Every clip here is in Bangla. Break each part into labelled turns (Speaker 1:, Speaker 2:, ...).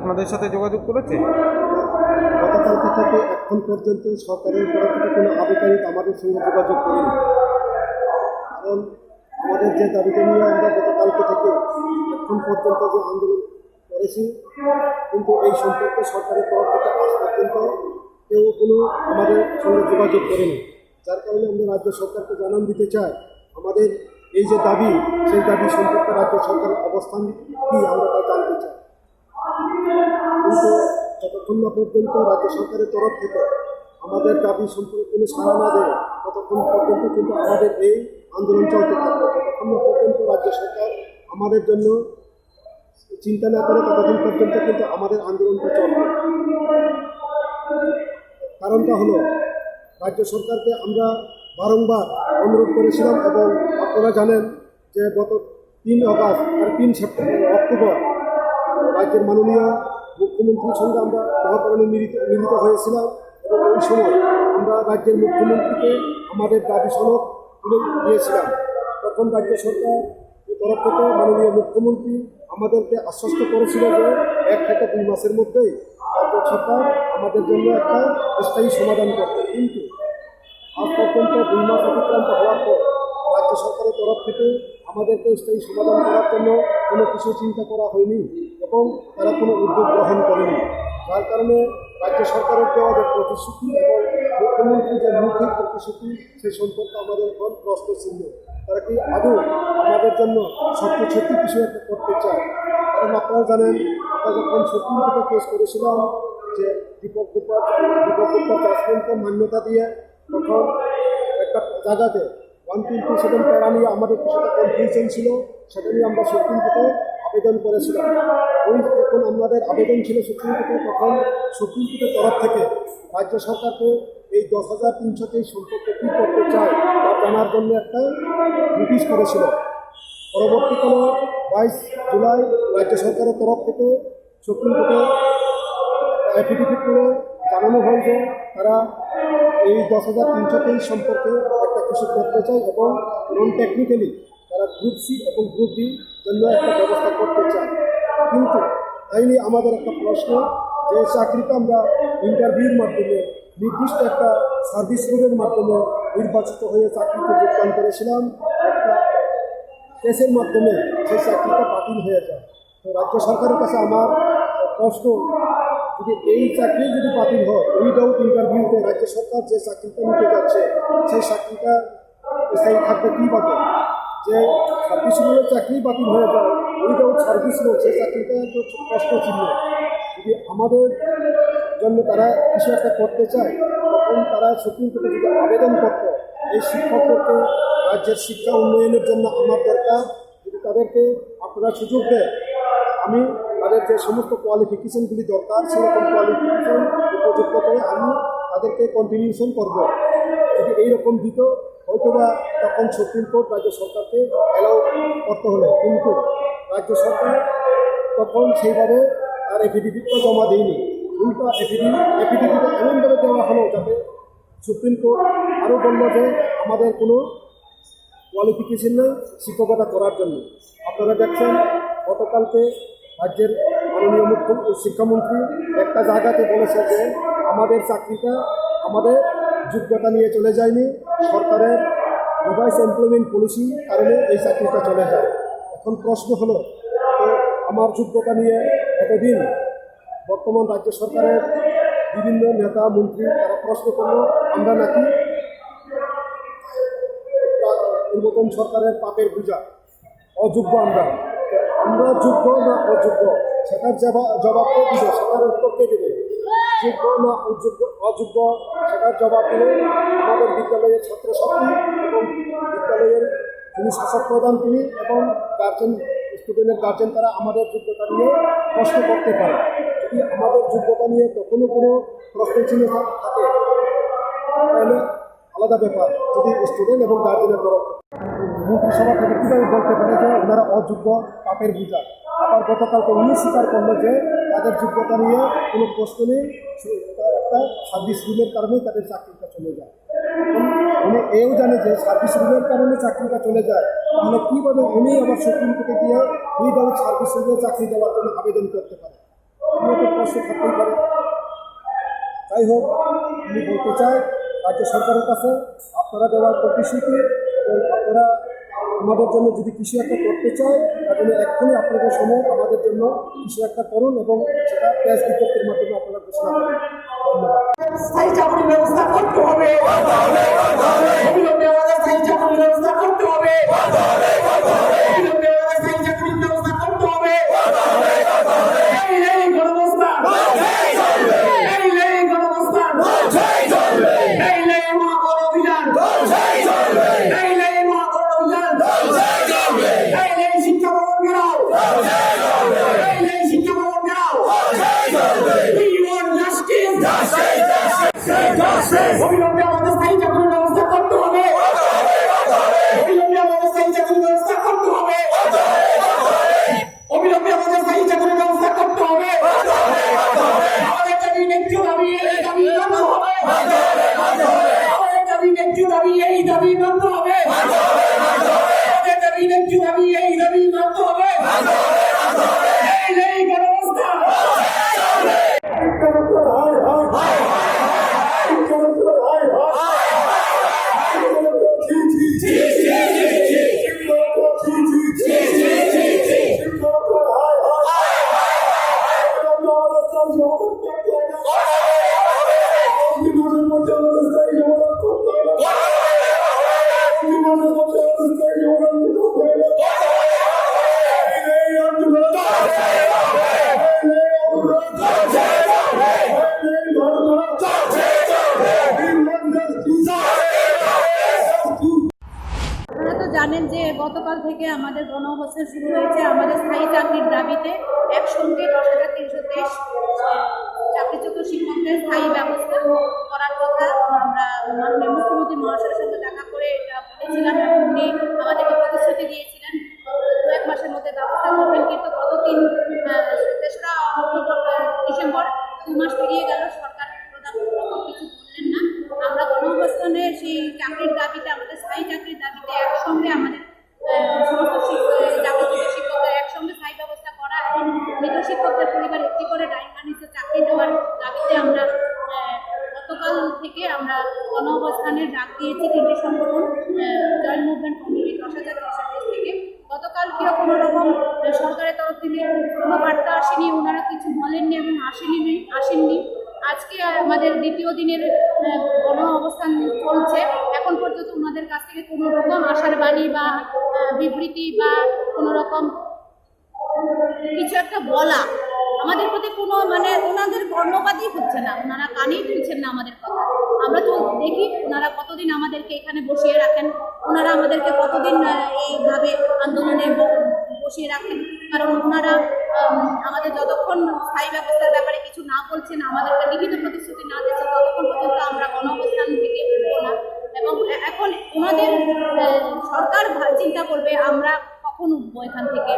Speaker 1: আপনাদের সাথে যোগাযোগ করেছে?
Speaker 2: গতকালকে থেকে এখন পর্যন্ত সরকারের তরফ থেকে কোনো আধিকারিক আমাদের সঙ্গে যোগাযোগ করেনি। কারণ আমাদের যে দাবিটা নিয়ে আমরা গতকালকে থেকে এখন পর্যন্ত যে আন্দোলন করেছি, কিন্তু এই সম্পর্কে সরকারের তরফ থেকে আজ পর্যন্ত কেউ কোনো আমাদের সঙ্গে যোগাযোগ করেনি। যার কারণে আমরা রাজ্য সরকারকে জানান দিতে চাই, আমাদের এই যে দাবি, সেই দাবি সম্পর্কে রাজ্য সরকারের অবস্থান কী আমরা তা জানতে চাই। কিন্তু যতক্ষণ না পর্যন্ত রাজ্য সরকারের তরফ থেকে আমাদের দাবি সম্পর্কে কোনো সাড়া না দেয়, ততক্ষণ পর্যন্ত কিন্তু আমাদের এই আন্দোলন চলতে থাকবে। যতক্ষণ না পর্যন্ত রাজ্য সরকার আমাদের জন্য চিন্তা না করে, ততক্ষণ পর্যন্ত কিন্তু আমাদের আন্দোলনটা চলবে। কারণটা হলো, রাজ্য সরকারকে আমরা বারংবার অনুরোধ করেছিলাম, এবং আপনারা জানেন যে গত 3 অগাস্ট আর 3 অক্টোবর রাজ্যের মাননীয় মুখ্যমন্ত্রীর সঙ্গে আমরা মহাকরণে মিলিত হয়েছিলাম, এবং ওই সময় আমরা রাজ্যের মুখ্যমন্ত্রীকে আমাদের দাবি সনদ তুলে দিয়েছিলাম। তখন রাজ্য সরকার তরফ থেকে মাননীয় মুখ্যমন্ত্রী আমাদেরকে আশ্বস্ত করেছিল যে 1 থেকে 2 মাসের মধ্যেই রাজ্য সরকার আমাদের জন্য একটা স্থায়ী সমাধান করবে। কিন্তু আজ পর্যন্ত 2 মাস অতিক্রান্ত হওয়ার পর রাজ্য সরকারের তরফ থেকে আমাদেরকে স্থায়ী সমাধান করার জন্য কোনো কিছু চিন্তা করা হয়নি, এবং তারা কোনো উদ্যোগ গ্রহণ করেনি। যার কারণে রাজ্য সরকারের দেওয়া যে প্রতিশ্রুতি এবং মুখ্যমন্ত্রী যে মৌখিক প্রতিশ্রুতি, সেই সম্পর্কে আমাদের এখন প্রশ্ন চিহ্ন। তারা কি আদৌ আমাদের জন্য সত্যি কিছু একটা করতে চায়? কারণ আপনারা জানেন, আমরা যখন সুপ্রিম কোর্টে কেস করেছিলাম যে দীপক গুপ্তার জাজমেন্টকে মান্যতা দিয়ে, তখন একটা জায়গাতে 127 প্যারা নিয়ে আমাদের কিছুটা কনফিউশন ছিল, সেটা নিয়ে আমরা সুপ্রিম কোর্টে আবেদন করেছিলাম। যখন আমাদের আবেদন ছিল সুপ্রিম কোর্টে, তখন সুপ্রিম কোর্টের তরফ থেকে রাজ্য সরকারকে এই 10,323 সম্পর্কে কী করতে চায় তা জানার জন্য একটা নোটিশ করেছিল। পরবর্তীকালে 22 জুলাই রাজ্য সরকারের তরফ থেকে সুপ্রিম কোর্টে অ্যাফিডেভিট করে জানানো হয় যে তারা এই 10,323 সম্পর্কে একটা কিছু করতে চায়, এবং নন টেকনিক্যালি তারা গ্রুপ সি এবং গ্রুপ বি জন্য একটা ব্যবস্থা করতে চায়। কিন্তু তাই নিয়ে আমাদের একটা প্রশ্ন, যে চাকরিটা আমরা ইন্টারভিউর মাধ্যমে নির্দিষ্ট একটা সার্ভিস রোডের মাধ্যমে নির্বাচিত হয়ে চাকরিতে যোগদান করেছিলাম, একটা কেসের মাধ্যমে সেই চাকরিটা বাতিল হয়ে যায়। তো রাজ্য সরকারের কাছে আমার প্রশ্ন, যদি এই চাকরি যদি বাতিল হয়, উইদাউট ইন্টারভিউতে রাজ্য সরকার যে চাকরিটা নিতে যাচ্ছে, সেই চাকরিটা স্থায়ী থাকবে কীভাবে? যে সার্ভিস রোডের চাকরি বাতিল হয়ে যায়, উইদাউট সার্ভিস রোড সেই চাকরিটা তো প্রশ্ন চিহ্ন। যদি আমাদের জন্য তারা কিছু একটা করতে চায়, তখন তারা সুপ্রিম কোর্টে যদি আবেদন করতো, এই শিক্ষকদেরকে রাজ্যের শিক্ষা উন্নয়নের জন্য আমার দরকার, যদি তাদেরকে আপনারা সুযোগ দেয়, আমি তাদের যে সমস্ত কোয়ালিফিকেশনগুলি দরকার, সেরকম কোয়ালিফিকেশন উপযুক্ত করে আমি তাদেরকে কন্টিনিউশন করব। যদি এইরকম দিত, হয়তোবা তখন সুপ্রিম কোর্ট রাজ্য সরকারকে অ্যালাউ করতে হলে, কিন্তু রাজ্য সরকার তখন সেইভাবে তার এফিডেভিটটা জমা দেয়নি। উল্টা এফিডেভিটে এমনভাবে দেওয়া হলো যাতে সুপ্রিম কোর্ট আরও বলল যে আমাদের কোনো কোয়ালিফিকেশন নেই শিক্ষকতা করার জন্য। আপনারা দেখছেন, গতকালকে রাজ্যের মাননীয় শিক্ষামন্ত্রী একটা জায়গাতে বলেছে যে আমাদের চাকরিটা আমাদের যোগ্যতা নিয়ে চলে যায়নি, সরকারের রিভাইস এমপ্লয়মেন্ট পলিসি কারণে এই চাকরিটা চলে যায়। এখন প্রশ্ন হলো, তো আমার যোগ্যতা নিয়ে এতদিন বর্তমান রাজ্য সরকারের বিভিন্ন নেতা মন্ত্রী তারা প্রশ্ন করলো, আমরা নাকি পূর্বতন সরকারের পাপের পূজা, অযোগ্য আমরা যোগ্য না অযোগ্য, সেটার জবাব কে দিবে, সেটার উত্তর কে দেবে? যোগ্য না অযোগ্য সেটার জবাব দিলে আমাদের বিদ্যালয়ের ছাত্রছাত্রী এবং বিদ্যালয়ের যিনি শাসক প্রধান তিনি এবং গার্জেন, স্টুডেন্টের গার্জেন, তারা আমাদের যোগ্যতা নিয়ে প্রশ্ন করতে পারে। যদি আমাদের যোগ্যতা নিয়ে কখনো কোনো প্রশ্ন চিহ্ন থাকে, তাহলে আলাদা ব্যাপার। যদি স্টুডেন্ট এবং গার্জেনের তরফ মন্ত্রিসভা থেকে কীভাবে বলতে পারে যে ওনারা অযোগ্য, পাপের পূজা? আবার গতকালকে উনি স্বীকার করলো যে তাদের যোগ্যতা নিয়ে কোনো প্রশ্ন নেই, একটা সার্ভিস রুলের কারণেই তাদের চাকরিটা চলে যায়। উনি এও জানে যে সার্ভিস রুলের কারণে চাকরিটা চলে যায়, তাহলে কীভাবে উনি আবার সুপ্রিম কোর্টে গিয়ে উইদাউট সার্ভিস রুলে চাকরি দেওয়ার জন্য আবেদন করতে পারে? আমিও তো প্রশ্ন থাকতেই পারে। যাই হোক, আমি বলতে চাই রাজ্য সরকারের কাছে আপনারা দেওয়ার প্রতিশ্রুতি এবং আপনারা আমাদের জন্য যদি কিছু একটা করতে চায় তাহলে এক্ষুনি আপনাদের সময় আমাদের জন্য কিছু একটা করুন এবং সেটা প্রেস বিজ্ঞপ্তির মাধ্যমে আপনারা ঘোষণা করুন। ধন্যবাদ।
Speaker 1: স্থায়ী চাকরির ব্যবস্থা করতে হবে, অবিলম্বে আমাদের স্থায়ী চাকরির ব্যবস্থা করতে হবে, অবিলম্বে আমাদের স্থায়ী চাকরির ব্যবস্থা করতে হবে। এই নেই গণঅবস্থান, এই নেই গণঅবস্থান, এই নেই মহাগণ অভিযান, এই নেই মহাগণ অভিযান, এই নেই শিক্ষা ভবন ঘেরাও, এই নেই শিক্ষা ভবন ঘেরাও। We want justice. অবিলম্বে আমাদের স্থায়ী চাকরির ব্যবস্থা করতে হবে, অবিলম্বে আমাদের স্থায়ী চাকরির ব্যবস্থা করতে হবে, অবিলম্বে আমাদের স্থায়ী চাকরির ব্যবস্থা করতে হবে। আমাদের দাবি ন্যায্য দাবি, এই দাবি মানতে হবে। আমাদের দাবি ন্যায্য দাবি, এই দাবি মানতে হবে। আমাদের দাবি ন্যায্য দাবি, এই দাবি মানতে হবে। এই নেই গণঅবস্থা।
Speaker 3: আপনারা তো জানেন যে গতকাল থেকে আমাদের গণঅবস্থান শুরু হয়েছে আমাদের স্থায়ী চাকরির দাবিতে। একসঙ্গে 10,323 চাকরিচ্যুত শিক্ষকদের স্থায়ী ব্যবস্থা করার কথা আমরা মাননীয় মুখ্যমন্ত্রী মহাশয়ের সঙ্গে দেখা করে এটা বলেছিলাম এবং উনি আমাদেরকে প্রতিশ্রুতি দিয়েছিলেন 1 মাসের মধ্যে ব্যবস্থা করবেন। কিন্তু গত 3রা অক্টোবর ডিসেম্বর 2 মাস পেরিয়ে গেল, সরকার প্রধান কিছু বললেন না। আমরা গণঅবস্থানে সেই চাকরির দাবিতে, আমাদের স্থায়ী চাকরির দাবিতে একসঙ্গে আমাদের সমস্ত চাকরিচ্যুত শিক্ষকদের একসঙ্গে স্থায়ী ব্যবস্থা করা এবং মৃত শিক্ষকদের পরিবার একটি করে ডাইমানিসে চাকরি দেওয়ার দাবিতে আমরা গতকাল থেকে আমরা গণঅবস্থানের ডাক দিয়েছি 3টি সংগঠন, জয়েন্ট মুভমেন্ট কমিটি 10,323 থেকে। গতকালকেও কোনো রকম সরকারের তরফ থেকে কোনো বার্তা আসেনি, ওনারা কিছু বলেননি এবং আসেননি। আজকে আমাদের দ্বিতীয় দিনের গণ অবস্থান চলছে। এখন পর্যন্ত ওনাদের কাছ থেকে কোনো রকম আশার বাণী বা বিবৃতি বা কোনো রকম কিছু একটা বলা আমাদের প্রতি কোনো ওনাদের কর্ণপাতই হচ্ছে না, ওনারা কানেই তুলছেন না আমাদের কথা। আমরা তো দেখি ওনারা কতদিন আমাদেরকে এখানে বসিয়ে রাখেন, ওনারা আমাদেরকে কতদিন এইভাবে আন্দোলনে বসিয়ে রাখেন, কারণ ওনারা আমাদের যতক্ষণ স্থায়ী ব্যবস্থার ব্যাপারে কিছু না বলছেন, আমাদেরকে লিখিত প্রতিশ্রুতি না দিচ্ছেন, ততক্ষণ পর্যন্ত আমরা গণঅবস্থান থেকে উঠবো না। এবং এখন ওনাদের সরকার চিন্তা করবে আমরা কখন উঠবো এখান থেকে।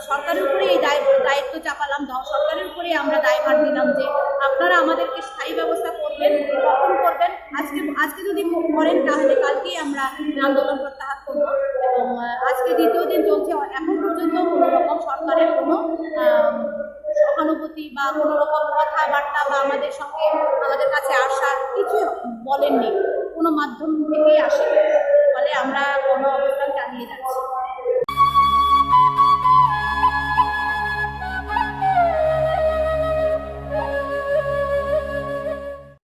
Speaker 3: সরকারের উপরে এই দায়িত্ব চাপালাম, সরকারের উপরে আমরা দায়ভার দিলাম যে আপনারা আমাদেরকে স্থায়ী ব্যবস্থা করবেন, কখন করবেন। আজকে যদি করেন তাহলে কালকেই আমরা আন্দোলন প্রত্যাহার করবো। এবং আজকে দ্বিতীয় দিন চলছে, এখন পর্যন্ত কোনো রকম সরকারের কোনো সহানুভূতি বা কোনো রকম কথাবার্তা বা আমাদের সঙ্গে আমাদের কাছে আসা কিছু বলেননি, কোনো মাধ্যম থেকেই আসেনি। ফলে আমরা গণ অবস্থান চালিয়ে যাচ্ছি।